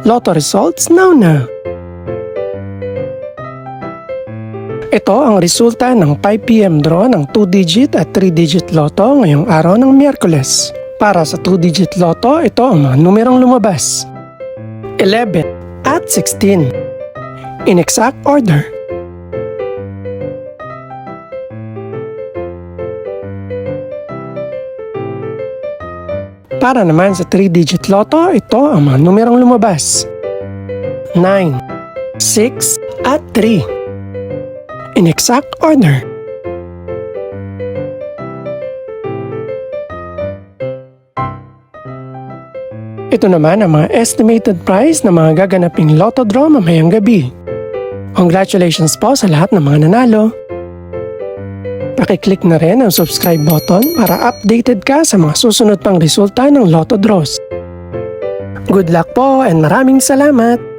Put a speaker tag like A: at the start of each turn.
A: Lotto results now. Ito ang resulta ng 5 PM draw ng 2-digit at 3-digit lotto ngayong araw ng Miyerkules. Para sa 2-digit lotto, ito ang mga numerong lumabas. 11 at 16. In exact order. Para naman sa 3-digit lotto, ito ang mga numerong lumabas. 9, 6, at 3. In exact order. Ito naman ang mga estimated price ng mga gaganaping lotto draw mamayang gabi. Congratulations po sa lahat ng mga nanalo. Pakiclick na rin ang subscribe button para updated ka sa mga susunod pang resulta ng lotto draws. Good luck po and maraming salamat!